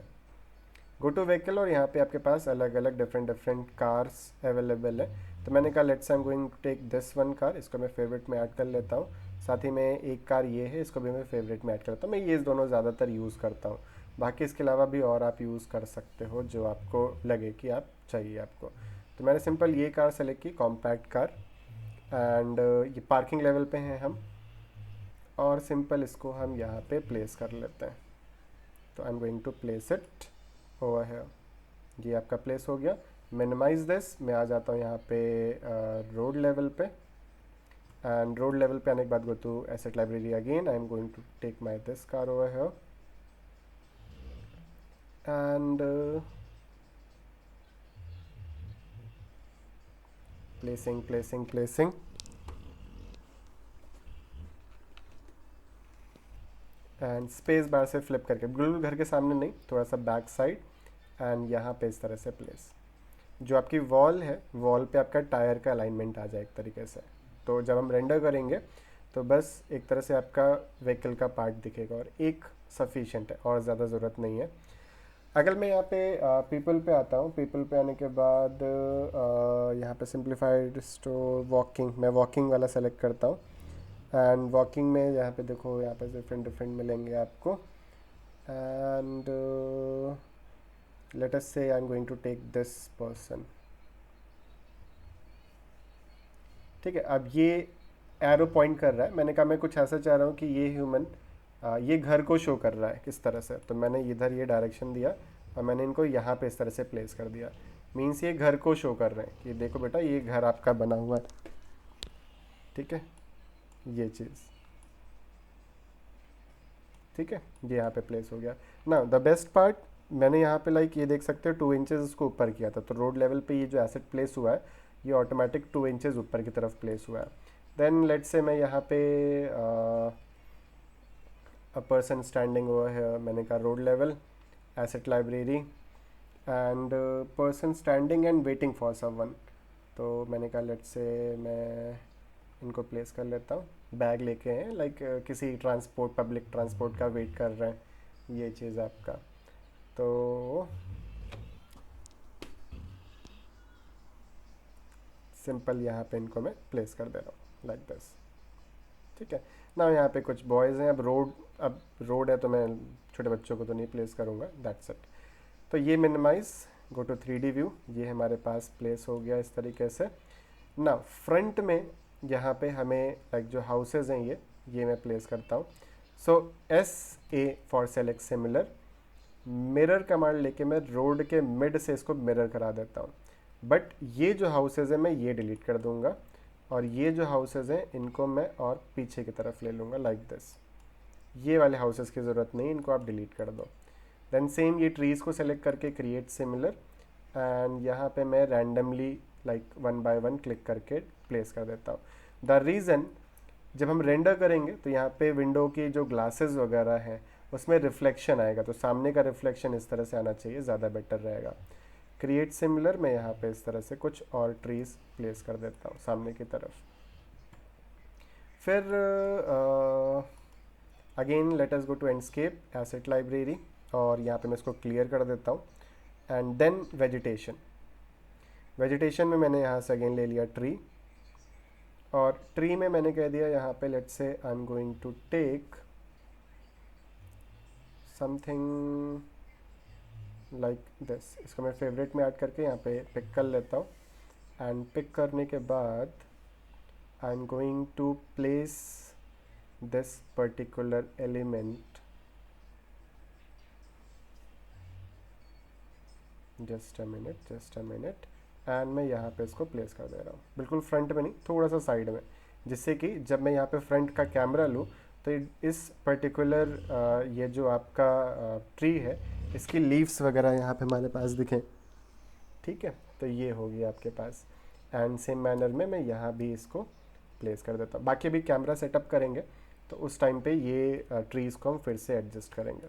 गो टू व्हीकल, और यहाँ पे आपके पास अलग अलग डिफरेंट कार्स अवेलेबल है। तो मैंने कहा let's I am going to take this 1 car, इसको मैं फेवरेट में ऐड कर लेता हूँ। साथ ही में एक कार ये है, इसको भी मैं फेवरेट में ऐड करता हूँ। मैं ये दोनों ज़्यादातर यूज़ करता हूँ, बाकी इसके अलावा भी और आप यूज़ कर सकते हो जो आपको लगे कि आप चाहिए आपको। तो मैंने सिंपल ये कार सेलेक्ट की, कॉम्पैक्ट कार, एंड ये पार्किंग लेवल पे हैं हम, और सिंपल इसको हम यहाँ पे प्लेस कर लेते हैं। तो I am going to place it over here, ये आपका प्लेस हो गया। मिनिमाइज दिस, मैं आ जाता हूँ यहाँ पे रोड लेवल पे, एंड रोड लेवल पे आने के बाद go to asset library again, I am going to take my this car over here, and placing and space bar से फ्लिप करके, बिल्कुल घर के सामने नहीं, थोड़ा सा बैक साइड, एंड यहाँ पे इस तरह से प्लेस। जो आपकी वॉल है, वॉल पे आपका टायर का अलाइनमेंट आ जाए एक तरीके से। तो जब हम रेंडर करेंगे तो बस एक तरह से आपका व्हीकल का पार्ट दिखेगा, और एक सफिशिएंट है, और ज़्यादा ज़रूरत नहीं है। अगर मैं यहाँ पे पीपल पे आता हूँ, पीपल पे आने के बाद यहाँ पे सिंप्लीफाइड स्टोर वॉकिंग, मैं वॉकिंग वाला सेलेक्ट करता हूँ। एंड वॉकिंग में यहाँ पे देखो, यहाँ पे डिफरेंट डिफरेंट मिलेंगे आपको। And let us say I am going to take this person. ठीक है, अब ये एरो पॉइंट कर रहा है, मैंने कहा मैं कुछ ऐसा चाह रहा हूँ कि ये ह्यूमन ये घर को शो कर रहा है किस तरह से, तो मैंने इधर ये डायरेक्शन दिया और मैंने इनको यहाँ पे इस तरह से प्लेस कर दिया। मीन्स ये घर को शो कर रहे हैं कि देखो बेटा ये घर आपका बना हुआ है। ठीक है, ये चीज़, ठीक है, ये यहाँ पे प्लेस हो गया ना। द बेस्ट पार्ट, मैंने यहाँ पे लाइक ये देख सकते हो 2 इंचेस इसको ऊपर किया था, तो रोड लेवल पे ये जो एसेट प्लेस हुआ है ये ऑटोमेटिक 2 इंचेस ऊपर की तरफ प्लेस हुआ है। देन लेट्स से मैं यहाँ पे अ पर्सन स्टैंडिंग ओवर है, मैंने कहा road level asset library and person standing and waiting for someone, तो मैंने कहा लेट्स से मैं इनको प्लेस कर लेता हूँ। बैग लेके हैं लाइक किसी ट्रांसपोर्ट, पब्लिक ट्रांसपोर्ट का वेट कर रहे हैं, ये चीज़ आपका। तो सिंपल यहाँ पे इनको मैं प्लेस कर दे रहा हूँ लाइक दिस। ठीक है ना, यहाँ पे कुछ बॉयज़ हैं। अब रोड है तो मैं छोटे बच्चों को तो नहीं प्लेस करूँगा, दैट्स इट। तो ये minimise, go to 3D view, ये हमारे पास प्लेस हो गया इस तरीके से ना। फ्रंट में यहाँ पे हमें लाइक जो हाउसेज हैं ये मैं प्लेस करता हूँ। सो SA for select similar, mirror command लेके मैं रोड के मिड से इसको मिरर करा देता हूँ। बट ये जो हाउसेज हैं मैं ये डिलीट कर दूंगा और ये जो हाउसेज हैं इनको मैं और पीछे की तरफ ले लूँगा लाइक दिस। ये वाले हाउसेज की ज़रूरत नहीं, इनको आप डिलीट कर दो। देन सेम ये ट्रीज़ को सेलेक्ट करके क्रिएट सिमिलर, एंड यहाँ पे मैं रैंडमली लाइक 1 बाय 1 क्लिक करके प्लेस कर देता हूँ। द रीज़न, जब हम रेंडर करेंगे तो यहाँ पे विंडो की जो ग्लासेस वगैरह हैं उसमें रिफ्लेक्शन आएगा, तो सामने का रिफ्लेक्शन इस तरह से आना चाहिए, ज़्यादा बेटर रहेगा। क्रिएट सिमिलर, मैं यहाँ पे इस तरह से कुछ और ट्रीज प्लेस कर देता हूँ सामने की तरफ। फिर again let us go to Enscape asset library, और यहाँ पे मैं इसको क्लियर कर देता हूँ। एंड देन वेजिटेशन, वेजिटेशन में मैंने यहाँ से अगेन ले लिया ट्री, और ट्री में मैंने कह दिया यहाँ पे let's say I am going to take something like this. इसको मैं फेवरेट में ऐड करके यहाँ पे पिक कर लेता हूँ। एंड पिक करने के बाद I am going to place this particular element, just a minute, and मैं यहाँ पे इसको प्लेस कर दे रहा हूँ, बिल्कुल फ्रंट में नहीं, थोड़ा सा साइड में, जिससे कि जब मैं यहाँ पे फ्रंट का कैमरा लूँ तो इस पर्टिकुलर ये जो आपका ट्री है इसकी लीव्स वगैरह यहाँ पे हमारे पास दिखें। ठीक है, तो ये होगी आपके पास। एंड सेम मैनर में मैं यहाँ भी इसको प्लेस कर देता हूँ। बाकी अभी कैमरा सेटअप करेंगे तो उस टाइम पे ये ट्रीज़ को हम फिर से एडजस्ट करेंगे।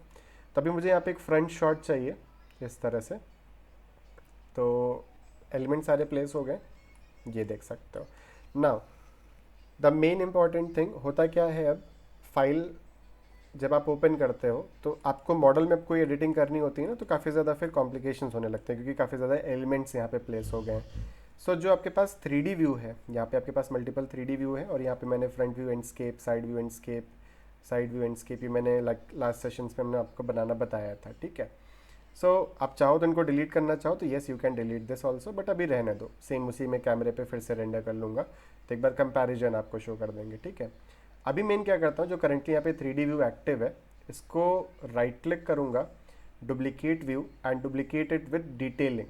तभी मुझे यहाँ पे एक फ्रंट शॉट चाहिए इस तरह से, तो एलिमेंट सारे प्लेस हो गए, ये देख सकते हो। Now the main important thing होता क्या है, अब फाइल जब आप ओपन करते हो तो आपको मॉडल में कोई एडिटिंग करनी होती है ना, तो काफ़ी ज़्यादा फिर कॉम्प्लिकेशंस होने लगते हैं, क्योंकि काफ़ी ज़्यादा एलिमेंट्स यहाँ पे प्लेस हो गए हैं। सो जो आपके पास 3D व्यू है, यहाँ पे आपके पास मल्टीपल 3D व्यू है, और यहाँ पे मैंने front view Enscape, side view Enscape, side view Enscape, ये मैंने लास्ट सेशंस में हमने आपको बनाना बताया था। ठीक है, सो आप चाहो तो इनको डिलीट करना चाहो तो yes you can delete this also, but अभी रहने दो, सेम उसी में कैमरे पे फिर से रेंडर कर लूँगा, तो एक बार कंपैरिजन आपको शो कर देंगे। ठीक है, अभी मैं क्या करता हूँ, जो करंटली यहाँ पे 3D व्यू एक्टिव है, इसको राइट क्लिक करूँगा, duplicate view and duplicate it with detailing,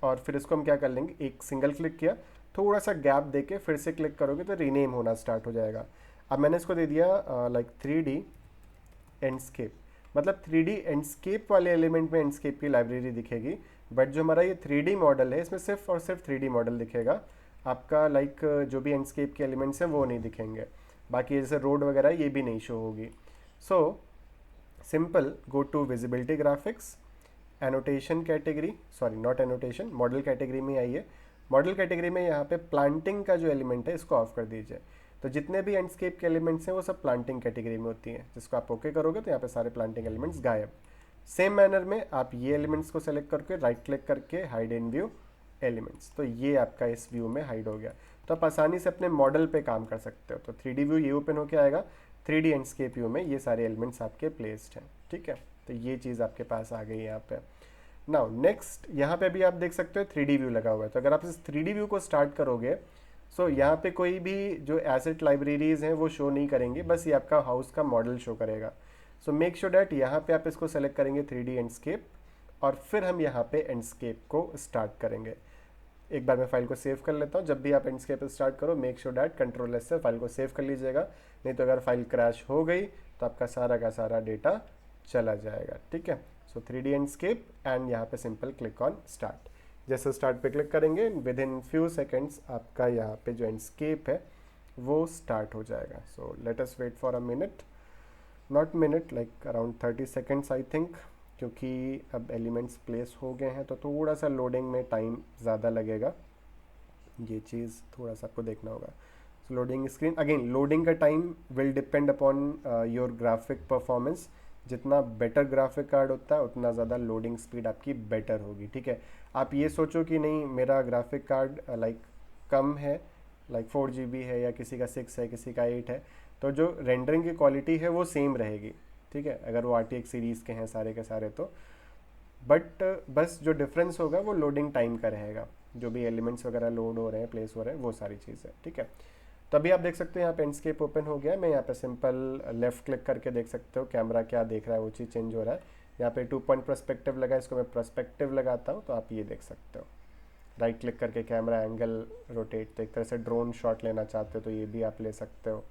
और फिर इसको हम क्या कर लेंगे, एक सिंगल क्लिक किया, थोड़ा सा गैप देके फिर से क्लिक करोगे तो रीनेम होना स्टार्ट हो जाएगा। अब मैंने इसको दे दिया लाइक 3D एंडस्केप, मतलब 3D एंडस्केप वाले एलिमेंट में एंडस्केप की लाइब्रेरी दिखेगी, बट जो हमारा ये 3D मॉडल है इसमें सिर्फ और सिर्फ 3D मॉडल दिखेगा आपका, लाइक जो भी एंडस्केप के एलिमेंट्स हैं वो नहीं दिखेंगे, बाकी जैसे रोड वगैरह ये भी नहीं शो होगी। So simple, go to visibility graphics, annotation category, sorry not annotation, model category में आइए। मॉडल कैटेगरी में यहाँ पे प्लांटिंग का जो एलिमेंट है इसको ऑफ कर दीजिए, तो जितने भी एंडस्केप के एलिमेंट्स हैं वो सब प्लांटिंग कैटेगरी में होती हैं, जिसको आप ओके करोगे तो यहाँ पे सारे प्लांटिंग एलिमेंट्स गायब। सेम मैनर में आप ये एलिमेंट्स को सेलेक्ट करके राइट क्लिक करके हाइड इन व्यू एलिमेंट्स, तो ये आपका इस व्यू में हाइड हो गया। तो आप आसानी से अपने मॉडल पे काम कर सकते हो। तो 3D व्यू ये ओपन होके आएगा, 3D एंडस्केप व्यू में ये सारे एलिमेंट्स आपके प्लेस्ड हैं, ठीक है। तो ये चीज़ आपके पास आ गई यहाँ पे। नाउ नेक्स्ट, यहाँ पे भी आप देख सकते हो 3D व्यू लगा हुआ है। तो अगर आप इस 3D व्यू को स्टार्ट करोगे, सो यहाँ पे कोई भी जो एसेट लाइब्रेरीज हैं वो शो नहीं करेंगे, बस ये आपका हाउस का मॉडल शो करेगा। सो मेक श्योर डैट यहाँ पे आप इसको सेलेक्ट करेंगे 3D एंडस्केप, और फिर हम यहाँ पे एंडस्केप को स्टार्ट करेंगे। एक बार मैं फाइल को सेव कर लेता हूँ। जब भी आप एंडस्केप स्टार्ट करो, मेक श्योर डैट Ctrl+S से फाइल को सेव कर लीजिएगा, नहीं तो अगर फाइल क्रैश हो गई तो आपका सारा का सारा डेटा चला जाएगा, ठीक है। सो 3D एंडस्केप एंड यहाँ पे सिंपल क्लिक ऑन स्टार्ट। जैसे स्टार्ट पे क्लिक करेंगे, विद इन फ्यू सेकेंड्स आपका यहाँ पे जो एंडस्केप है वो स्टार्ट हो जाएगा। So let us wait for a minute, not minute, like around 30 seconds I think, क्योंकि अब एलिमेंट्स प्लेस हो गए हैं तो थोड़ा सा लोडिंग में टाइम ज़्यादा लगेगा। ये चीज़ थोड़ा सा आपको देखना होगा। सो लोडिंग स्क्रीन, अगेन लोडिंग का time will depend upon your graphic performance. जितना बेटर ग्राफिक कार्ड होता है उतना ज़्यादा लोडिंग स्पीड आपकी बेटर होगी, ठीक है। आप ये सोचो कि नहीं मेरा ग्राफिक कार्ड लाइक कम है, लाइक 4 GB है, या किसी का 6 है, किसी का 8 है, तो जो रेंडरिंग की क्वालिटी है वो सेम रहेगी, ठीक है, अगर वो RTX सीरीज़ के हैं सारे के सारे तो। बट बस जो डिफरेंस होगा वो लोडिंग टाइम का रहेगा, जो भी एलिमेंट्स वगैरह लोड हो रहे हैं, प्लेस हो रहे हैं, वो सारी चीज़ है, ठीक है। तभी आप देख सकते हो यहाँ पे एंडस्केप ओपन हो गया। मैं यहाँ पे सिंपल लेफ्ट क्लिक करके देख सकते हो कैमरा क्या देख रहा है, वो चीज़ चेंज हो रहा है। यहाँ पे 2 पॉइंट पर्सपेक्टिव लगा है, इसको मैं पर्सपेक्टिव लगाता हूँ तो आप ये देख सकते हो। राइट क्लिक करके कैमरा एंगल रोटेट, तो एक तरह से ड्रोन शॉट लेना चाहते हो तो ये भी आप ले सकते हो,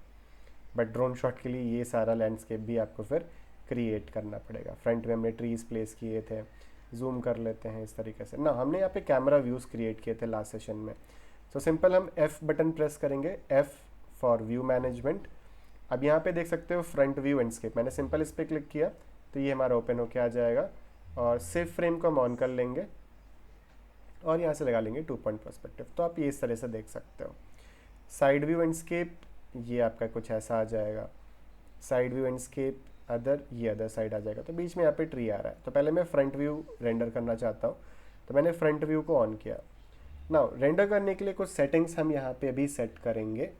बट ड्रोन शॉट के लिए ये सारा लैंडस्केप भी आपको फिर क्रिएट करना पड़ेगा। फ्रंट में हमने ट्रीज प्लेस किए थे, जूम कर लेते हैं इस तरीके से ना। हमने यहाँ पे कैमरा व्यूज़ क्रिएट किए थे लास्ट सेशन में। तो सिंपल हम F बटन प्रेस करेंगे, F फॉर व्यू मैनेजमेंट। अब यहाँ पे देख सकते हो फ्रंट व्यू एंडस्केप, मैंने सिंपल इस पर क्लिक किया तो ये हमारा ओपन होके आ जाएगा, और सेव फ्रेम को हम ऑन कर लेंगे और यहाँ से लगा लेंगे 2 पॉइंट पर्सपेक्टिव। तो आप ये इस तरह से देख सकते हो। साइड व्यू एंडस्केप ये आपका कुछ ऐसा आ जाएगा, साइड व्यू एंडस्केप अदर, ये अदर साइड आ जाएगा। तो बीच में यहाँ पे ट्री आ रहा है। तो पहले मैं फ्रंट व्यू रेंडर करना चाहता हूँ, तो मैंने फ्रंट व्यू को ऑन किया। नाउ रेंडर करने के लिए कुछ सेटिंग्स हम यहाँ पे अभी सेट करेंगे।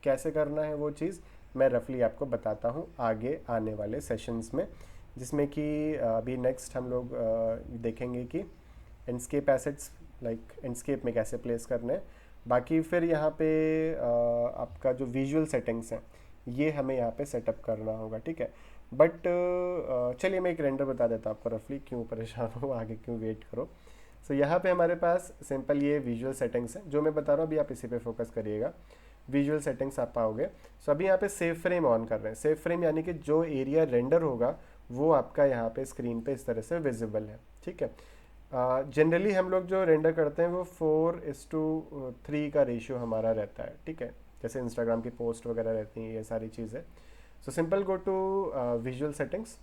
कैसे करना है वो चीज़ मैं रफली आपको बताता हूँ आगे आने वाले सेशंस में, जिसमें कि अभी नेक्स्ट हम लोग देखेंगे कि एंडस्केप एसेट्स लाइक एंडस्केप में कैसे प्लेस करने हैं। बाकी फिर यहाँ पे आपका जो विजुअल सेटिंग्स हैं ये हमें यहाँ पे सेटअप करना होगा, ठीक है। बट चलिए मैं एक रेंडर बता देता हूँ आपको रफली, क्यों परेशान हो, आगे क्यों वेट करो। सो यहाँ पे हमारे पास सिंपल ये विजुअल सेटिंग्स है जो मैं बता रहा हूँ, अभी आप इसी पे फोकस करिएगा। विजुअल सेटिंग्स आप पाओगे। सो अभी यहाँ पे सेव फ्रेम ऑन कर रहे हैं। सेव फ्रेम यानी कि जो एरिया रेंडर होगा वो आपका यहाँ पे स्क्रीन पे इस तरह से विजिबल है, ठीक है। जनरली हम लोग जो रेंडर करते हैं वो 4:3 का रेशियो हमारा रहता है, ठीक है, जैसे इंस्टाग्राम की पोस्ट वगैरह रहती हैं, ये सारी चीज़ें। So simple go to visual settings.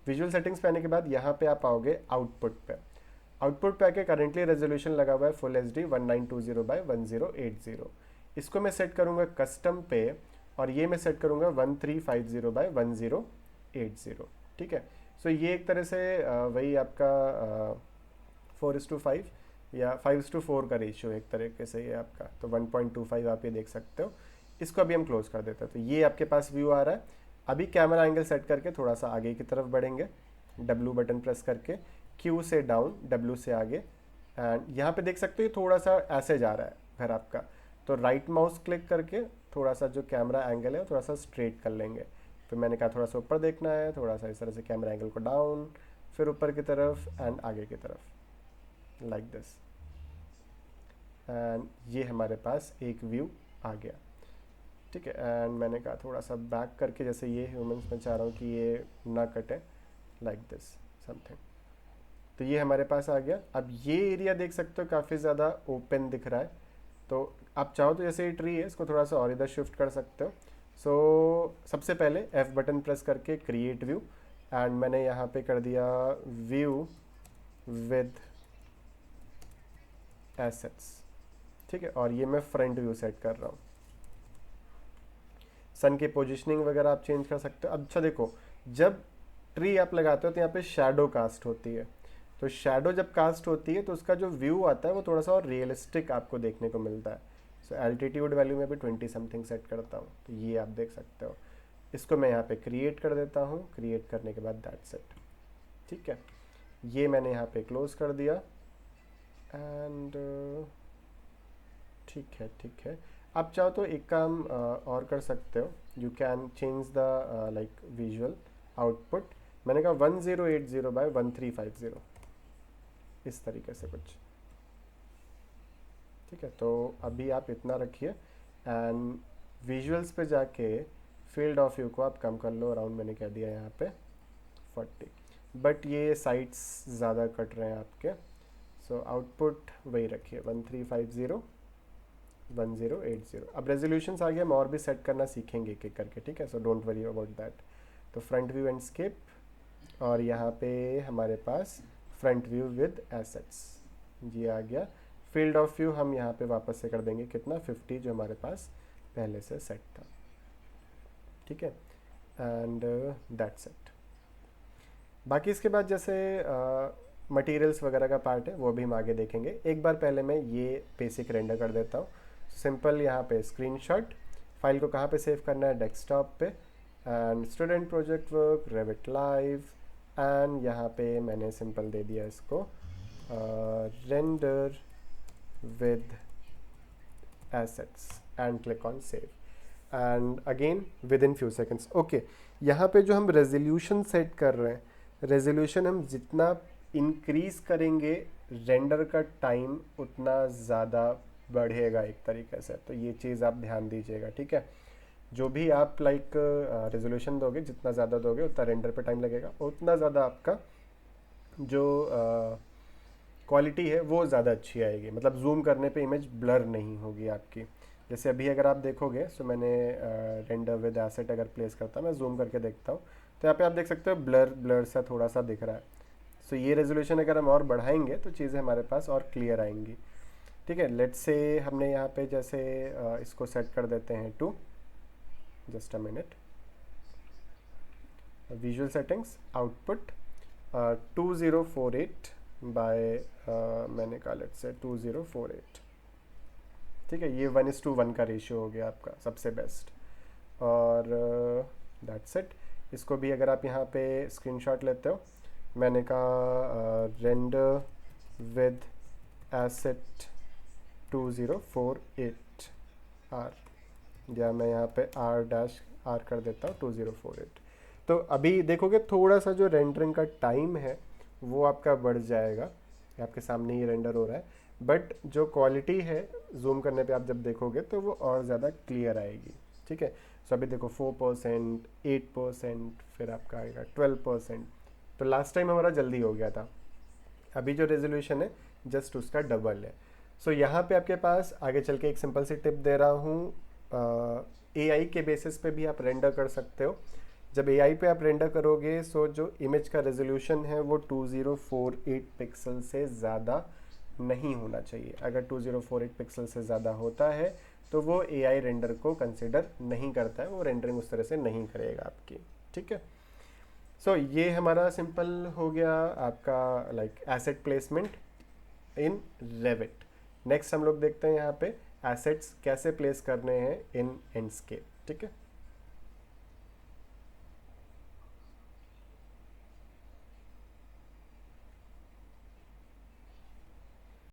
Visual settings पे आने के बाद यहाँ पे आप आओगे आउटपुट पे। आउटपुट पे आके करेंटली रेजोल्यूशन लगा हुआ है फुल HD 1920x1080। इसको मैं सेट करूँगा कस्टम पे, और ये मैं सेट करूँगा 1350x1080, ठीक है। सो ये एक तरह से वही आपका 4:5 या 5:4 का रेशियो एक तरीके से ये आपका, तो 1.25 आप ये देख सकते हो। इसको अभी हम क्लोज कर देते हैं। तो ये आपके पास व्यू आ रहा है। अभी कैमरा एंगल सेट करके थोड़ा सा आगे की तरफ बढ़ेंगे, W बटन प्रेस करके, Q से डाउन, W से आगे, एंड यहाँ पे देख सकते हो थोड़ा सा ऐसे जा रहा है घर आपका। तो राइट माउस क्लिक करके थोड़ा सा जो कैमरा एंगल है थोड़ा सा स्ट्रेट कर लेंगे। फिर मैंने कहा थोड़ा सा ऊपर देखना है, थोड़ा सा इस तरह से कैमरा एंगल को डाउन, फिर ऊपर की तरफ एंड आगे की तरफ, लाइक दिस। एंड ये हमारे पास एक व्यू आ गया, ठीक है। एंड मैंने कहा थोड़ा सा बैक करके, जैसे ये ह्यूमंस में चाह रहा हूँ कि ये ना कटे, लाइक दिस समथिंग। तो ये हमारे पास आ गया। अब ये एरिया देख सकते हो काफ़ी ज़्यादा ओपन दिख रहा है। तो आप चाहो तो जैसे ये ट्री है इसको थोड़ा सा और इधर शिफ्ट कर सकते हो। सो सबसे पहले F बटन प्रेस करके क्रिएट व्यू, एंड मैंने यहाँ पे कर दिया व्यू विद एसेट्स, ठीक है। और ये मैं फ्रंट व्यू सेट कर रहा हूँ। सन की पोजीशनिंग वगैरह आप चेंज कर सकते हो। अब अच्छा देखो, जब ट्री आप लगाते हो तो यहाँ पे शैडो कास्ट होती है, तो शैडो जब कास्ट होती है तो उसका जो व्यू आता है वो थोड़ा सा और रियलिस्टिक आपको देखने को मिलता है। सो एल्टीट्यूड वैल्यू में भी 20 समथिंग सेट करता हूँ, तो ये आप देख सकते हो। इसको मैं यहाँ पे क्रिएट कर देता हूँ, क्रिएट करने के बाद दैट्स इट। ठीक है, ये मैंने यहाँ पे क्लोज कर दिया एंड ठीक है। आप चाहो तो एक काम और कर सकते हो, you can change the like visual output. मैंने कहा 1080 बाय 1350, इस तरीके से कुछ। ठीक है, तो अभी आप इतना रखिए एंड विजुअल्स पे जाके फील्ड ऑफ व्यू को आप कम कर लो, अराउंड मैंने कह दिया यहाँ पे 40, बट ये साइड्स ज़्यादा कट रहे हैं आपके। सो आउटपुट वही रखिए 1350 1080। अब रेजोल्यूशंस आ गया, हम और भी सेट करना सीखेंगे एक एक करके, ठीक है, so don't worry about that. तो फ्रंट व्यू एंड स्केप, और यहाँ पे हमारे पास फ्रंट व्यू विद एसेट्स ये आ गया। फील्ड ऑफ व्यू हम यहाँ पे वापस से कर देंगे कितना 50, जो हमारे पास पहले से सेट था। ठीक है, एंड दैट्स इट। बाकी इसके बाद जैसे मटेरियल्स वगैरह का पार्ट है वो भी हम आगे देखेंगे। एक बार पहले मैं ये बेसिक रेंडर कर देता हूँ। सिंपल यहाँ पे स्क्रीनशॉट, फाइल को कहाँ पे सेव करना है, डेस्कटॉप पे, and student project work Revit live, and यहाँ पे मैंने सिंपल दे दिया इसको render with assets and click on save, and again with in few seconds. Okay, यहाँ पे जो हम रेजोल्यूशन सेट कर रहे हैं, रेजोल्यूशन हम जितना इंक्रीज करेंगे रेंडर का टाइम उतना ज़्यादा बढ़ेगा एक तरीके से, तो ये चीज़ आप ध्यान दीजिएगा। ठीक है, जो भी आप लाइक रेजोल्यूशन दोगे, जितना ज़्यादा दोगे उतना रेंडर पे टाइम लगेगा, उतना ज़्यादा आपका जो क्वालिटी है वो ज़्यादा अच्छी आएगी। मतलब जूम करने पे इमेज ब्लर नहीं होगी आपकी। जैसे अभी अगर आप देखोगे, सो मैंने रेंडर विद एसेट अगर प्लेस करता, मैं जूम करके देखता हूँ, तो यहाँ पे आप देख सकते हो ब्लर सा थोड़ा सा दिख रहा है। सो ये रेजोल्यूशन अगर हम और बढ़ाएंगे तो चीज़ें हमारे पास और क्लियर आएंगी। ठीक है, लेट्स से हमने यहाँ पे जैसे इसको सेट कर देते हैं to, just a minute, visual settings output 2048 by मैंने कहा लेट्स से 2048। ठीक है, ये 1:1 का रेशियो हो गया आपका सबसे बेस्ट, और दैट्स इट। इसको भी अगर आप यहाँ पे स्क्रीनशॉट लेते हो, मैंने कहा रेंडर विद एसेट 2048 आर, या मैं यहाँ पे R' कर देता हूँ 2048। तो अभी देखोगे थोड़ा सा जो रेंडरिंग का टाइम है वो आपका बढ़ जाएगा, आपके सामने ही रेंडर हो रहा है, बट जो क्वालिटी है जूम करने पे आप जब देखोगे तो वो और ज़्यादा क्लियर आएगी। ठीक है, सो अभी देखो 4%, 8%, फिर आपका आएगा 12%। तो लास्ट टाइम हमारा जल्दी हो गया था, अभी जो रेजोल्यूशन है जस्ट उसका डबल है। सो यहाँ पे आपके पास आगे चल के एक सिंपल सी टिप दे रहा हूँ, AI के बेसिस पे भी आप रेंडर कर सकते हो। जब AI पे आप रेंडर करोगे, सो जो इमेज का रेजोल्यूशन है वो 2048 पिक्सल से ज़्यादा नहीं होना चाहिए। अगर 2048 पिक्सल से ज़्यादा होता है तो वो AI रेंडर को कंसिडर नहीं करता है, वो रेंडरिंग उस तरह से नहीं करेगा आपकी। ठीक है, सो ये हमारा सिंपल हो गया आपका लाइक एसेट प्लेसमेंट इन रेविट। नेक्स्ट हम लोग देखते हैं यहाँ पे एसेट्स कैसे प्लेस करने हैं इन एंडस्केप। ठीक है।